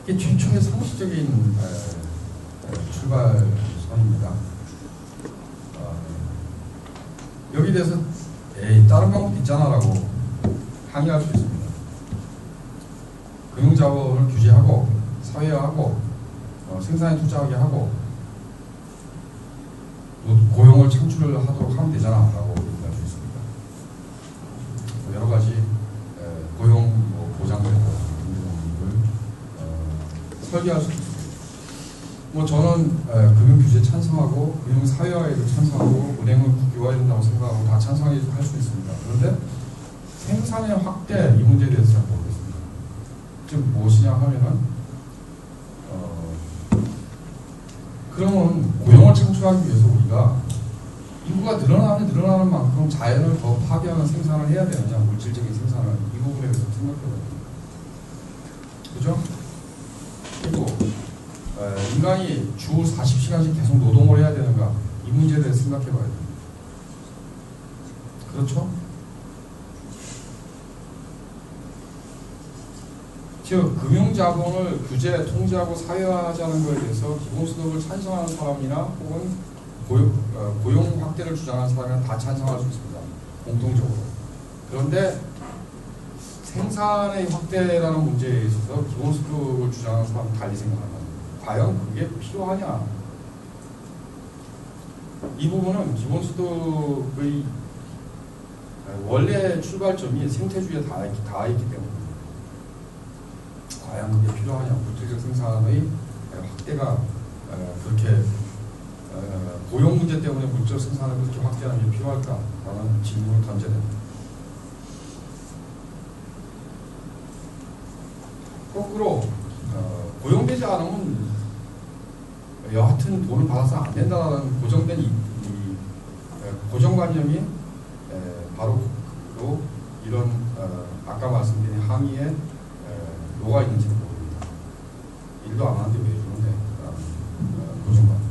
이게 최초의 상식적인 출발선입니다. 여기 대해서 다른 방법도 있잖아라고 항의할 수 있습니다. 금융자본을 규제하고 사회화하고 생산에 투자하게 하고 고용을 창출하도록 하면 되잖아라고 얘기할 수 있습니다. 여러 가지 고용 보장을 설계할 수 있습니다. 저는 금융규제 찬성하고 금융사회화에도 찬성하고 은행을 국유화해야 된다고 생각하고 다 찬성할 수 있습니다. 그런데 생산의 확대 이 문제에 대해서 잘 모르겠습니다. 지금 무엇이냐 하면은 그러면 고용을 창출하기 위해서 우리가 인구가 늘어나는 만큼 자연을 더 파괴하는 생산을 해야 되느냐, 물질적인 생산을 이 부분에 대해서 생각해봐야 됩니다. 그죠? 그리고 인간이 주 40시간씩 계속 노동을 해야 되는가, 이 문제에 대해서 생각해봐야 됩니다. 그렇죠? 즉 금융자본을 규제, 통제하고 사회화하자는 것에 대해서 기본소득을 찬성하는 사람이나 혹은 고용 확대를 주장하는 사람이나 다 찬성할 수 있습니다. 공통적으로. 그런데 생산의 확대라는 문제에 있어서 기본소득을 주장하는 사람은 달리 생각합니다. 과연 그게 필요하냐? 이 부분은 기본소득의 원래 출발점이 생태주의에 닿아 있기 때문에 과연 그게 필요하냐? 물질적 생산의 확대가 그렇게 고용 문제 때문에 물질 생산을 그렇게 확대하는 게 필요할까라는 질문을 던져야 됩니다. 거꾸로 고용되지 않으면 여하튼 돈을 받아서 안 된다는 고정된 이 고정관념이 바로 이런 아까 말씀드린 항의에 뭐가 있는지는 모릅니다. 일도 안 하는데 왜 이러는데 고정관념.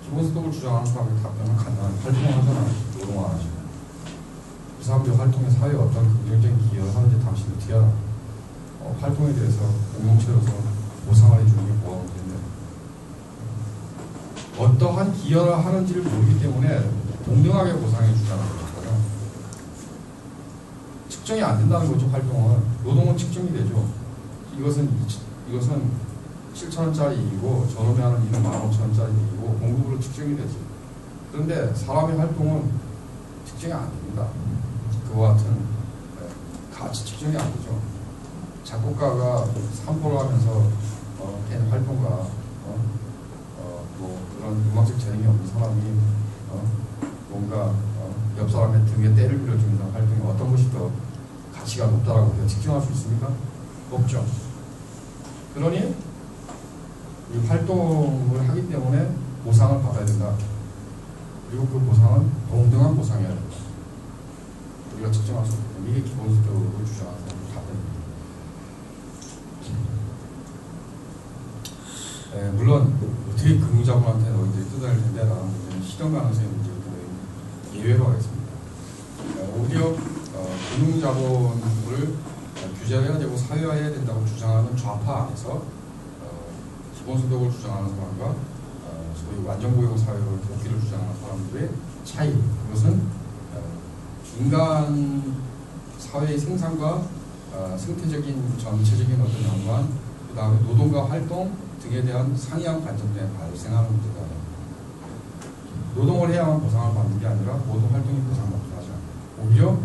기본소득을 주장하는 사람의 답변은 간단한 활동을 하잖아요. 노동을 안 하시고. 그 사람들 활동에 사회에 어떤 긍정적인 기여를 하는지 당신은 어떻게 알아? 활동에 대해서 공동체로서 보상을 해주는 게 뭐가 문제인데 어떠한 기여를 하는지를 모르기 때문에 동등하게 보상해 주자는 거잖아요. 측정이 안 된다는 거죠. 활동은. 노동은 측정이 되죠. 이것은 7,000원짜리 일이고 저놈이 하는 일은 15,000원짜리 일이고 공급으로 측정이 되죠. 그런데 사람의 활동은 측정이 안 됩니다. 그와 같은 가치 측정이 안 되죠. 작곡가가 산보를 하면서 걔는 활동가 뭐 그런 음악적 재능이 없는 사람이 뭔가 옆 사람의 등에 때를 빌려주는 활동이 어떤 것이 더 가치가 높다라고 우리가 측정할 수 있습니까? 없죠. 그러니 이 활동을 하기 때문에 보상을 받아야 된다. 그리고 그 보상은 동등한 보상이어야 된다. 우리가 측정할 수 없고 이게 기본적으로 주장하는 답변입니다. 물론 어떻게 금융자본한테 너희들이 뜯어낼 텐데 라는 문제는 실현 가능성의 문제이기 때문에 예외로 하겠습니다. 오히려 금융자본을 규제해야 되고 사회화해야 된다고 주장하는 좌파 안에서 기본소득을 주장하는 사람과 소위 완전고용 사회로 복귀를 주장하는 사람들의 차이, 그것은 중간 사회의 생산과 생태적인 전체적인 어떤 연관, 그 다음에 노동과 활동 등에 대한 상이한 관점 때문에 발생하는 문제다. 노동을 해야만 보상을 받는 게 아니라 모든 활동이 보상받지 않고 오히려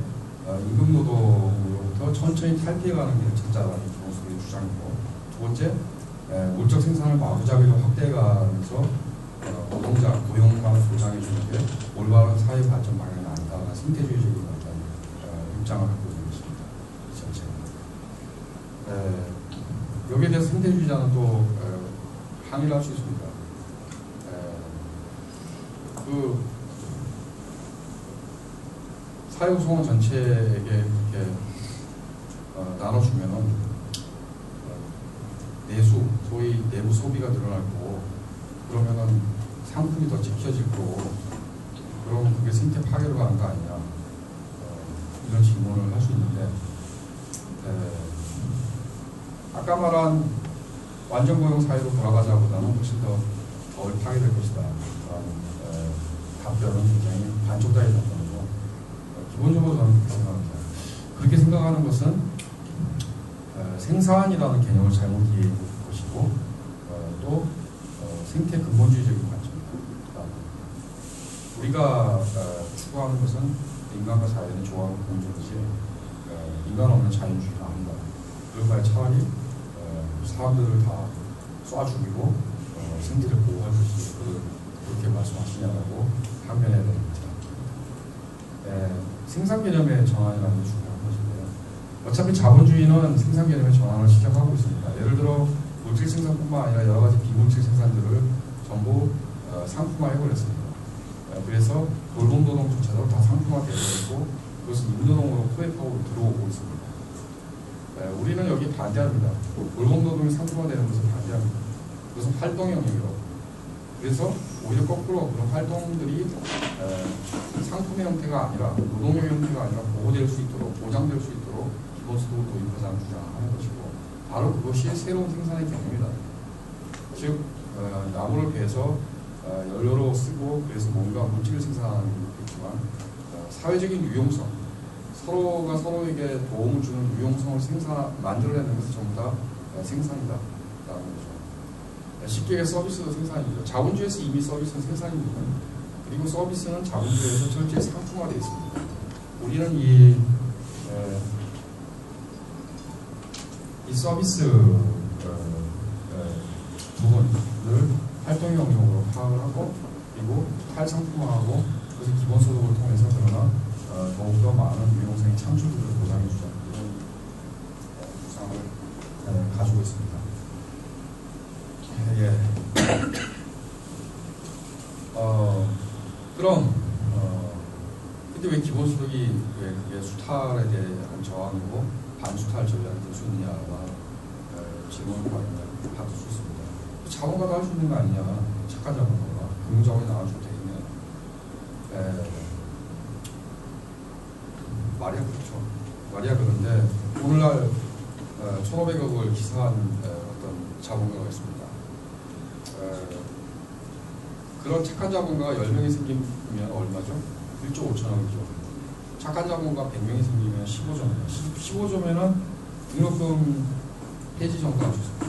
임금노동으로부터 천천히 탈피해가는 게 첫째라는 기본소득의 주장이고, 두 번째 물적 생산을 마구잡이로 확대해가면서 노동자 고용만을 보장해주는 게 올바른 사회 발전 방향이 아니다라는 생태주의적인 어떤 입장을 갖고 있는 것입니다. 이 전체가. 여기에 대해서 생태주의자는 또 항의를 할 수 있습니다. 그 사회구성원 전체에게 이렇게 나눠주면은 내수, 소위 내부 소비가 늘어날 거고, 그러면은 상품이 더 지켜질 거고, 그러면 그게 생태 파괴로 가는 거 아니냐, 이런 질문을 할 수 있는데, 아까 말한 완전 고용 사회로 돌아가자보다는 훨씬 덜 파괴될 것이다. 답변은 굉장히 반쪽짜리 답변이고, 기본적으로 저는 그렇게 생각합니다. 그렇게 생각하는 것은 생산이라는 개념을 잘못 이해한 것이고, 또 생태 근본주의적인 관점입니다. 우리가 추구하는 것은 인간과 자연의 조화가 공존이지 인간 없는 자연주의가 아니다. 그럴 바에 차라리 사람들을 다 쏴 죽이고 생태를 보호할 것이 그렇게 말씀하시냐라고 항변해야 됩니다. 생산 개념의 전환이라는 게 중요한 것인데요. 어차피 자본주의는 생산 개념의 전환을 시작하고 있습니다. 예를 들어 물질 생산뿐만 아니라 여러 가지 비물질 생산들을 전부 상품화해버렸습니다. 그래서 돌봄노동조차도 다 상품화되어버리고 그것은 임노동으로 포획하고 들어오고 있습니다. 우리는 여기 반대합니다. 돌봄노동이 상품화되는 것을 반대합니다. 그것은 활동 영역이라고. 그래서 오히려 거꾸로 그런 활동들이 상품의 형태가 아니라 노동의 형태가 아니라 보호될 수 있도록 보장될 수 있도록 기본소득을 도입하자는 주장을 하는 것이고 바로 그것이 새로운 생산의 개념이다. 즉 나무를 베서 연료로 쓰고 그래서 뭔가 물질을 생산하는 것도 있지만 사회적인 유용성 서로가 서로에게 도움을 주는 유용성을 만들어내는 것은 전부 다 생산이다 라는 거죠. 쉽게 얘기해서 서비스도 생산입니다. 자본주의에서 이미 서비스는 생산입니다. 그리고 서비스는 자본주의에서 철저히 상품화되어 있습니다. 우리는 이 서비스 부분을 활동 영역으로 파악을 하고 그리고 탈상품화하고 그래서 기본소득을 통해서 그러나 더욱더 많은 유용성의 창출들을 보장해주자 이런 구상을 가지고 있습니다. 예. 그럼 근데 왜 기본소득이 왜 그게 수탈에 대한 저항이고 반수탈 전략이 될 수 있느냐가 질문을 받을 수 있습니다. 자본가도 할 수 있는 거 아니냐? 착한 자본가가 금융자본이 나와주면 되겠네. 말이야 그렇죠. 말이야 그런데 오늘날 1,500억을 기사한 어떤 자본가가 있습니다. 그런 착한 자본가가 10명이 생기면 얼마죠? 1조 5천억이죠. 착한 자본가 100명이 생기면 15조입니다. 15조면은 등록금 폐지 정도 할 수 있습니다.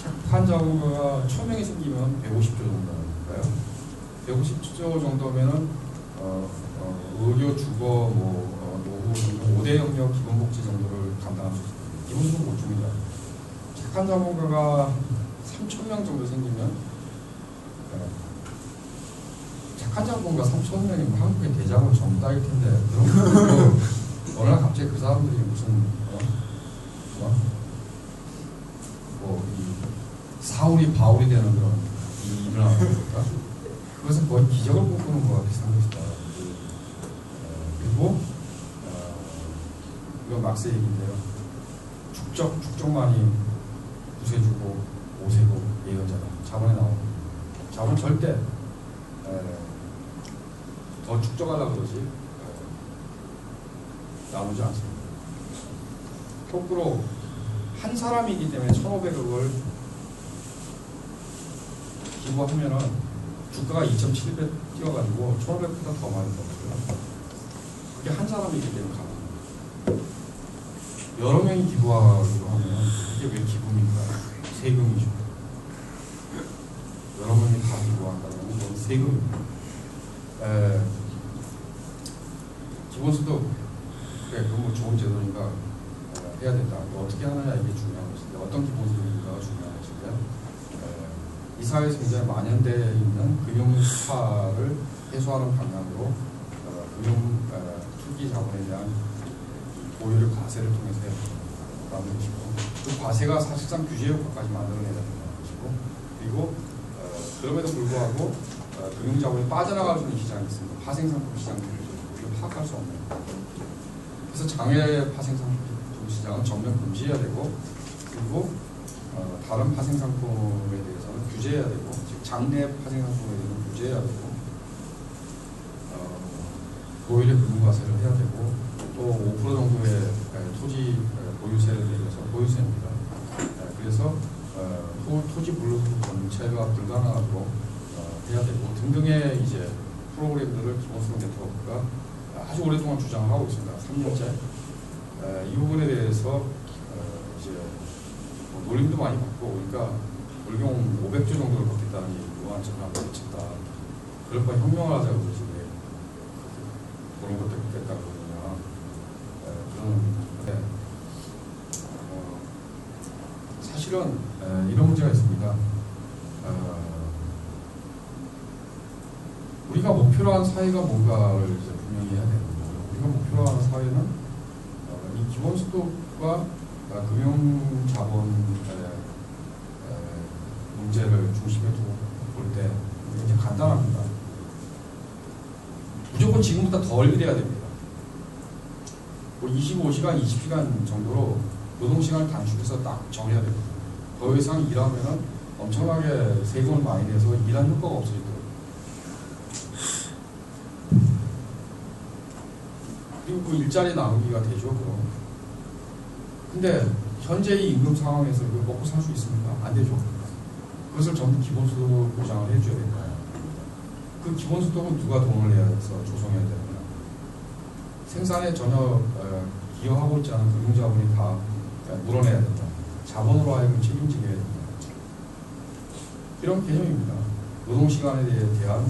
착한 자본가가 1,000명이 생기면 150조 정도니까요. 150조 정도면은 의료, 주거, 노후 등등 5대 영역 기본복지 정도를 감당할 수 있습니다. 기본소득 못 줍니다. 착한 자본가가 3,000명 정도 생기면 착한 자본가 3,000명이면 한국의 대자본 전부 따일 텐데 그럼 어느 날 갑자기 그 사람들이 무슨 사울이 바울이 되는 그런 일을 하는 겁니까? 그것은 거의 기적을 꿈꾸는 거와 비슷한 것이다. 그리고 이건 막스 얘기인데요. 축적만이 구세주고 오세고 예언자다. 자본에 나옵니다. 자본 절대 더 축적하려고 그러지 나누지 않습니다. 거꾸로 한 사람이기 때문에 1,500억을 기부하면은 주가가 2.7배 뛰어가지고 1,500보다 더 많이 벌어요. 그게 한 사람이기 때문에 가능합니다. 여러 명이 기부하기로 하면 이게 왜 기부입니까? 세금이죠. 여러 명이 다 기부한다면 그건 세금입니다. 기본소득 그래 너무 좋은 제도니까 해야 된다. 어떻게 하느냐 이게 중요한 것인데 어떤 기본소득인가가 중요한 것인데 이 사회에서 굉장히 만연되어 있는 금융수파를 해소하는 방향으로 금융 투기 자본에 대한 보유를 과세를 통해서 해야 된다는 것이고 그 과세가 사실상 규제 효과까지 만들어내야 된다는 것이고 그리고 그럼에도 불구하고 금융자본이 빠져나갈 수 있는 시장이 있습니다. 파생상품 시장들을 우리가 파악할 수 없는 그래서 장외 파생상품 시장은 전면 금지해야 되고 그리고 다른 파생상품에 대해서는 규제해야 되고 즉 장내 파생상품에 대해서는 규제해야 되고 보유의 금융과세를 해야 되고 또 5% 정도의 토지 보유세를 내려서 보유세입니다. 그래서 토지 물로 권체가 불가능하도록 해야 되고 등등의 이제 프로그램들을 기본소득 네트워크가 아주 오랫동안 주장하고 있습니다. 3년째. 이 부분에 대해서 이제 뭐 놀림도 많이 받고, 그러니까 불경 500조 정도를 받겠다는 얘기고 전화를 미쳤다. 그럴 바 혁명을 하자고 그러지 왜 그런 것들 받겠다고 그러냐. 그런 사실은 이런 문제가 있습니다. 우리가 목표로 하는 사회가 뭔가를 이제 분명히 해야 되는 거죠. 우리가 목표로 하는 사회는 이 기본소득과 금융자본 문제를 중심에 두고 볼 때 굉장히 간단합니다. 무조건 지금보다 덜 일해야 됩니다. 뭐 25시간, 20시간 정도로 노동시간을 단축해서 딱 정해야 됩니다. 더 이상 일하면 엄청나게 세금을 많이 내서 일한 효과가 없어지더라고요. 그리고 그 일자리 나누기가 되죠, 그럼. 근데 현재의 임금 상황에서 이걸 먹고 살 수 있습니까? 안 되죠. 그것을 전부 기본소득 보장을 해줘야 됩니다. 그 기본소득은 누가 돈을 내서 조성해야 되느냐. 생산에 전혀 기여하고 있지 않은 금융자본이 다 물어내야 된다. 자본으로 하여금 책임지게 해야 된다. 이런 개념입니다. 노동시간에 대한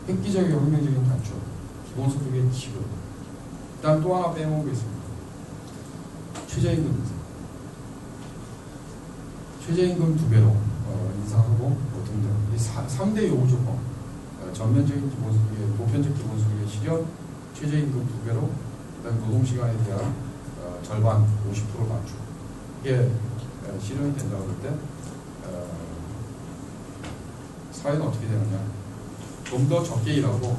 획기적이고 혁명적인 단축, 기본소득의 지급. 일단 또 하나 빼먹고 있습니다. 최저임금. 최저임금 2배로 인상하고 뭐 등등. 이 3대 요구 조건. 전면적인 기본소득의, 보편적 기본소득의 실현, 최저임금 2배로, 그다음 노동시간에 대한 절반 50% 단축. 이게 실현이 된다고 할 때 사회는 어떻게 되느냐. 좀 더 적게 일하고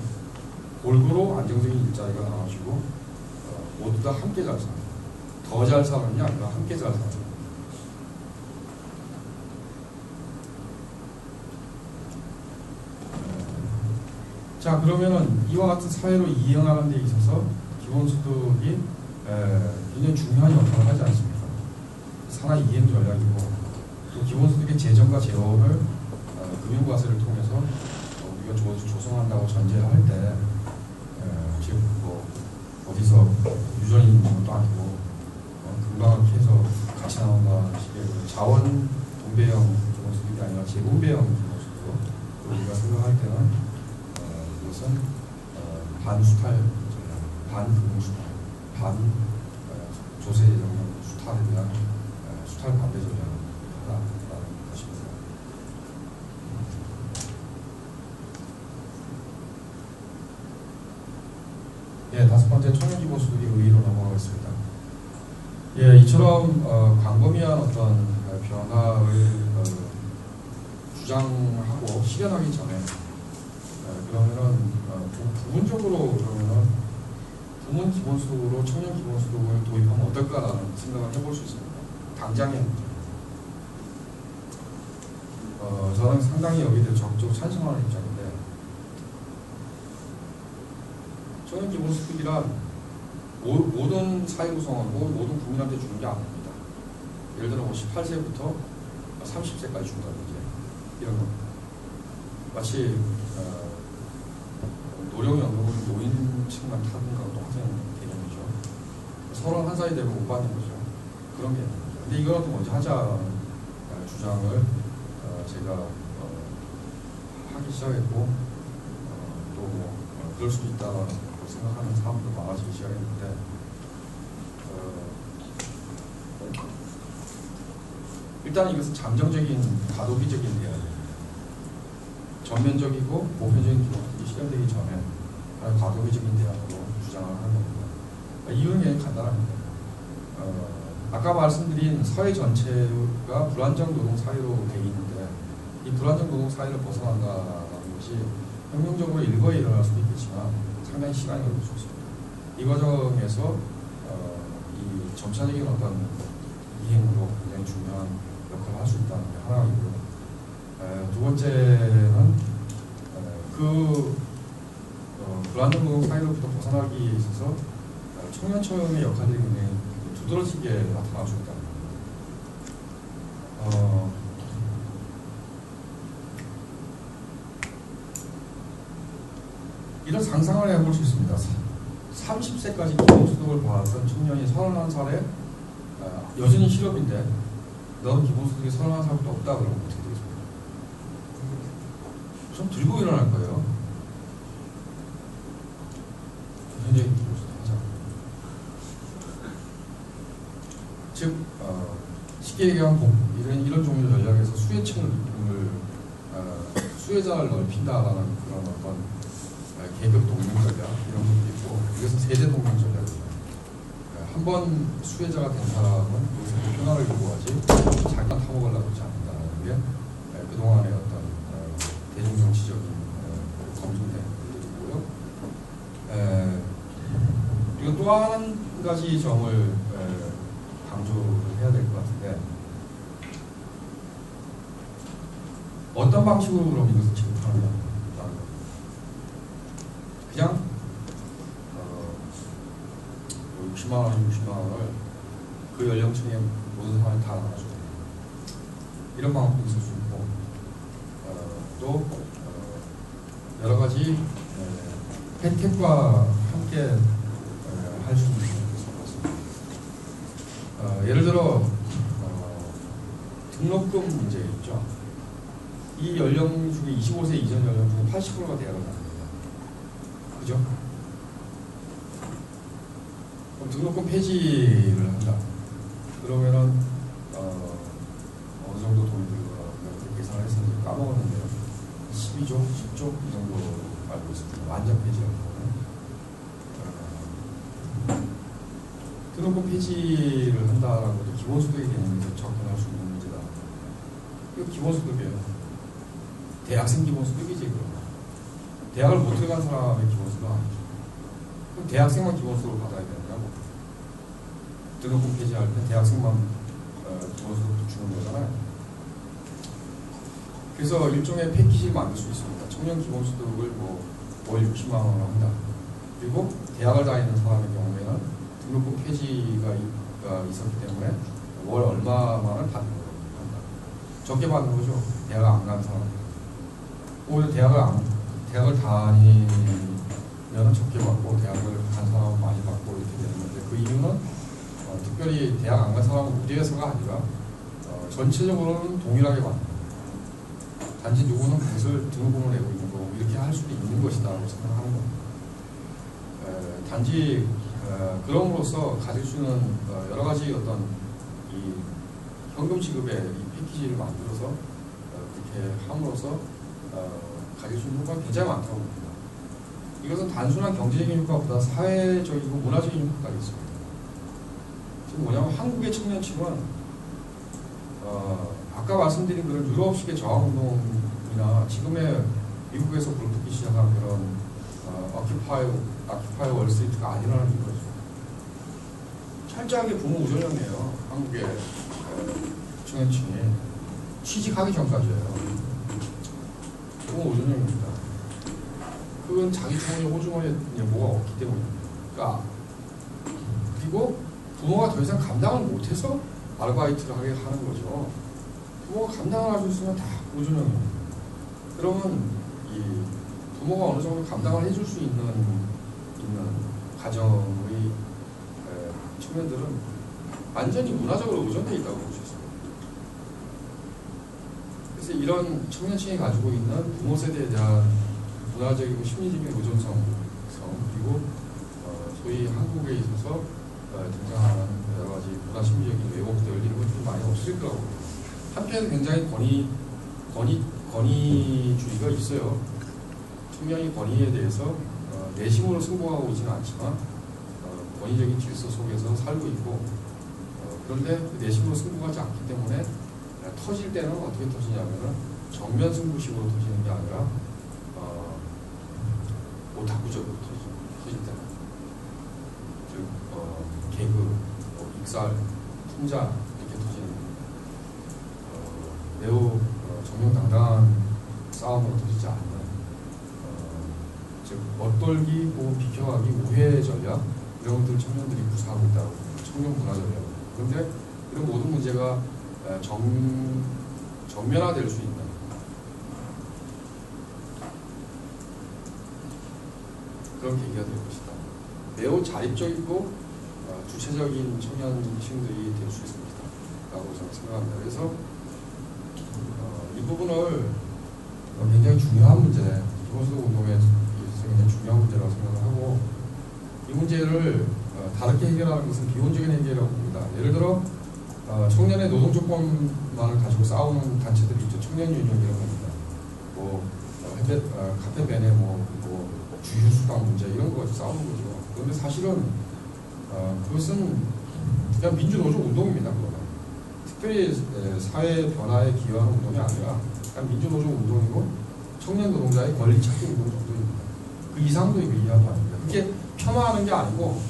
골고루 안정적인 일자리가 나와지고 모두 다 함께 잘 사는. 더 잘 사느냐 아니라 함께 잘 사는. 자, 그러면은 이와 같은 사회로 이행하는 데 있어서 기본소득이 굉장히 중요한 역할을 하지 않습니까? 산하 이행 전략이고, 또 기본소득의 재정과 재원을 금융과세를 통해서 우리가 조성한다고 전제를 할 때, 즉 뭐 어디서 유전이 있는 것도 아니고 금방을 해서 같이 나온다는 식의 자원 분배형 기본소득이 아니라 재분배형 기본소득으로 우리가 생각할 때는 그것은 반수탈 전략, 반금융수탈, 반 조세재정 수탈에 대한 수탈 반대 전략이다라는 것입니다. 예, 5번째 청년기본소득의 의의로 넘어가겠습니다. 예, 이처럼 광범위한 어떤 변화를 주장하고 실현하기 전에 그러면은 부분적으로 그러면은 부문 기본소득으로 청년 기본소득을 도입하면 어떨까라는 생각을 해볼 수 있습니다. 당장의 문제. 저는 상당히 여기에 대해 적극적으로 찬성하는 입장인데, 청년 기본소득이란 모든 사회 구성원, 모든 국민한테 주는 게 아닙니다. 예를 들어 18세부터 30세까지 준다든지 이런 겁니다. 마치 노령연금은 노인층만 타는 거랑 똑같은 개념이죠. 31살이 되면 못 받는 거죠. 그런 개념이죠. 근데 이거라도 먼저 하자는 주장을 제가 하기 시작했고, 또 뭐 그럴 수도 있다고 생각하는 사람도 많아지기 시작했는데, 일단 이것은 잠정적인 가도기적인 대안이에요. 전면적이고 보편적인 기본소득이 실현되기 전에 과도기적인 대안으로 주장을 하는 겁니다. 이유는 굉장히 간단합니다. 아까 말씀드린 사회 전체가 불안정 노동 사회로 되어 있는데, 이 불안정 노동 사회를 벗어난다는 것이 혁명적으로 일거에 일어날 수도 있겠지만 상당히 시간이 걸릴 수 있습니다. 이 과정에서 이 점차적인 어떤 이행으로 굉장히 중요한 역할을 할 수 있다는 게 하나이고요. 두 번째는 불안정 노동 사회로부터 벗어나기 있어서 청년처형의 역할이 굉장히 두드러지게 나타날 수 있다는 겁니다. 이런 상상을 해볼 수 있습니다. 30세까지 기본소득을 받았던 청년이 31살에 여전히 실업인데 너는 기본소득이 31살부터 없다 그러면 어떻게 되겠습니까? 좀 들고 일어날 거예요. 굉장히 기본소득 하자. 즉 쉽게 얘기하면 이런 종류 전략에서 수혜자를 넓힌다라는 그런 어떤 계급 동맹 전략 이런 것도 있고, 여기서 세대 동맹 전략입니다. 한번 수혜자가 된 사람은 여기서 변화를 요구하지 자기가 타먹을 놔두지 않는다는 게 그동안의 어떤 대중정치적인 검증된 일들이고요. 그리고 또 한 가지 점을 강조를 해야 될 것 같은데, 어떤 방식으로 그럼 이것을 지급하느냐. 그냥 60만 원을 그 연령층의 모든 사람이 다 나눠주고 이런 방법도 있을 수 있고, 또 여러 가지 혜택과 함께 할 수 있는 것입니다. 예를 들어 등록금 문제 있죠. 이 연령 중에 25세 이전 연령 중에 80%가 대학을 나옵니다. 그죠? 그럼 등록금 폐지를 한다. 그러면은 어느 정도 돈이 들어가 계산을 했었는지 까먹었는데요. 12조, 10조 이 정도 알고 있습니다. 완전 폐지라는 거는. 등록금 폐지를 한다라는 것도 기본소득의 개념에서 접근할 수 있는 문제다. 이거 기본소득이에요. 대학생 기본소득이지 그럼. 대학을 못 들어간 사람의 기본소득은 아니죠. 그럼 대학생만 기본소득을 받아야 되느냐고. 등록금 폐지할 때 대학생만 기본소득 주는 거잖아요. 그래서 일종의 패키지를 만들 수 있습니다. 청년 기본소득을 월 60만 원으로 한다. 그리고 대학을 다니는 사람의 경우에는 등록금 폐지가 있었기 때문에 월 얼마만을 받는 거로 한다. 적게 받는 거죠. 대학을 안 간 사람. 오히려 대학을 다니면 적게 받고 대학을 간 사람은 많이 받고 이렇게 되는 건데, 그 이유는 특별히 대학 안 간 사람은 우대해서가 아니라 전체적으로는 동일하게 받는 거예요. 단지 누구는 그것을 등록금을 내고 있는 거고 이렇게 할 수도 있는 것이다라고 생각하는 겁니다. 단지 그럼으로써 가질 수 있는 여러 가지 어떤 이 현금 지급의 이 패키지를 만들어서 그렇게 함으로써 가질 수 있는 효과가 굉장히 많다고 봅니다. 이것은 단순한 경제적인 효과보다 사회적이고 문화적인 효과가 있습니다. 지금 뭐냐면 한국의 청년층은 아까 말씀드린 그런 유럽식의 저항운동이나 지금의 미국에서 불붙기 시작한 그런 어큐파이 월스트리트가 아니라는 거죠. 철저하게 부모 우전형이에요. 한국의 청년층이 취직하기 전까지예요. 부모 우전형입니다. 그건 자기 주머니 호주머니에 뭐가 없기 때문입니다. 그리고 부모가 더 이상 감당을 못해서 아르바이트를 하게 하는 거죠. 부모가 감당을 할 수 있으면 다 우전형입니다. 그러면 이 부모가 어느 정도 감당을 해줄 수 있는 가정의 청년들은 완전히 문화적으로 의존되어 있다고 볼 수 있습니다. 그래서 이런 청년층이 가지고 있는 부모 세대에 대한 문화적이고 심리적인 의존성, 그리고 소위 한국에 있어서 등장하는 여러 가지 문화 심리적인 왜곡들 이런 것들이 많이 없어질 거라고 봅니다. 한편에서 굉장히 권위주의가 있어요. 청년이 권위에 대해서 내심으로 승부하고 있지는 않지만 권위적인 질서 속에서 살고 있고, 그런데 그 내심으로 승부하지 않기 때문에 터질 때는 어떻게 터지냐면은 정면 승부식으로 터지는 게 아니라 오타쿠적으로 터질 때는, 즉 개그, 익살, 풍자 이렇게 터지는 매우 정명당당한 싸움으로 터지지 않는, 즉 멋돌기 혹은 비켜가기 우회 전략 이런 것들 청년들이 구사하고 있다고 봅니다. 청년 문화적이라고. 그런데 이런 모든 문제가 정면화될 수 있는 그런 계기가 될 것이다. 매우 자립적이고 주체적인 청년층들이 될 수 있습니다. 라고 저는 생각합니다. 그래서 이 부분을 굉장히 중요한 문제, 기본소득 운동에 있어서 굉장히 중요한 문제라고 생각을 하고, 이 문제를 다르게 해결하는 것은 비혼적인 해결이라고 봅니다. 예를 들어 청년의 노동 조건만을 가지고 싸우는 단체들이 있죠. 청년유니온이라고 합니다. 카페벤의 주휴수당 문제 이런 거 가지고 싸우는 거죠. 그런데 사실은 그것은 그냥 민주노조 운동입니다. 그거는 특별히 사회 변화에 기여하는 운동이 아니라 그냥 민주노조 운동이고 청년 노동자의 권리 찾기 운동 정도입니다. 그 이상도 이하도 아닙니다. 그게 폄하하는 게 아니고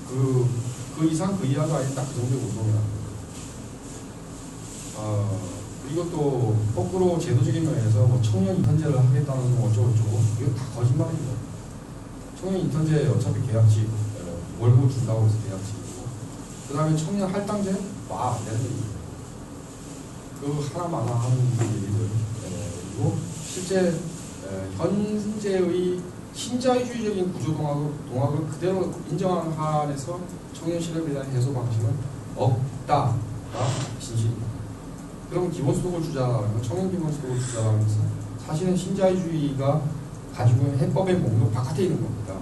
그 이상 그 이하도 아닌 딱 그 정도의 운동이라는 거죠. 그리고 또 거꾸로 제도적인 면에서 청년 인턴제를 하겠다는 건 어쩌고저쩌고 이거 다 거짓말입니다. 청년 인턴제 어차피 계약직 월급 준다고 해서 계약직이고, 그 다음에 청년 할당제 와 안 되는 얘기예요. 그 하나마나 하는 얘기들. 그리고 실제 현재의 신자유주의적인 구조 동학을 그대로 인정하는 한에서 청년 실업에 대한 해소 방식은 없다가 진실입니다. 그러면 기본소득을 주자라는 건, 청년 기본소득을 주자라는 것은 사실은 신자유주의가 가지고 있는 해법의 목록 바깥에 있는 겁니다.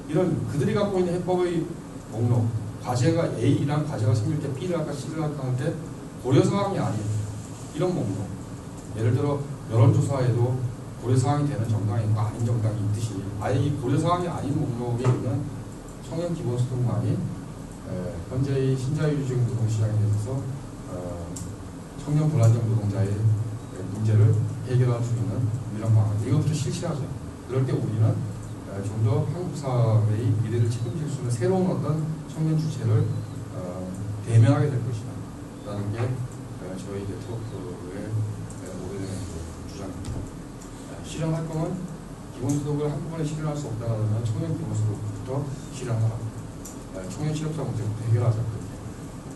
이런 그들이 갖고 있는 해법의 목록, 과제가 A라는 과제가 생길 때 B를 할까 C를 할까 할 때 고려사항이 아닌 이런 목록. 예를 들어 여론조사에도 고려사항이 되는 정당이 있고 아닌 정당이 있듯이, 아예 이 고려사항이 아닌 목록에 있는 청년 기본소득만이 현재의 신자유주의 노동시장에 있어서 청년 불안정 노동자의 문제를 해결할 수 있는 이런 방안, 이것들을 실시하죠. 그럴 때 우리는 좀 더 한국 사회의 미래를 책임질 수 있는 새로운 어떤 청년 주체를 대면하게 될 것이다 라는 게 저희 네트워크의 오래된 주장입니다. 실현할 거면 기본소득을 한꺼번에 실현할 수 없다면 청년 기본소득부터 실현하라. 청년 실업자 문제부터 해결하자.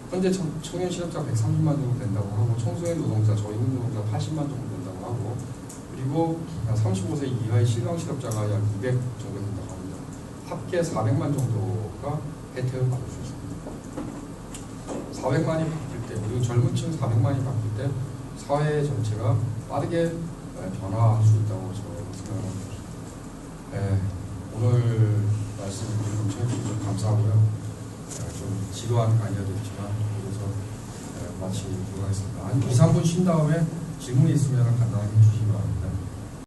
현재 청년 실업자 130만 정도 된다고 하고, 청소년 노동자, 저임금 노동자 80만 정도 된다고 하고, 그리고 35세 이하의 실명 실업자가 약 200 정도 된다고 합니다. 합계 400만 정도가 혜택을 받을 수 있습니다. 400만이 바뀔 때, 그리고 젊은 층 400만이 바뀔 때 사회 전체가 빠르게 변화할 수 있다고 저는 생각합니다. 오늘 말씀 청해주셔서 감사하고요. 좀 지루한 강의가 됐지만 여기서 마치도록 하겠습니다. 한 2, 3분 쉰 다음에 질문이 있으면 간단하게 해주시기 바랍니다.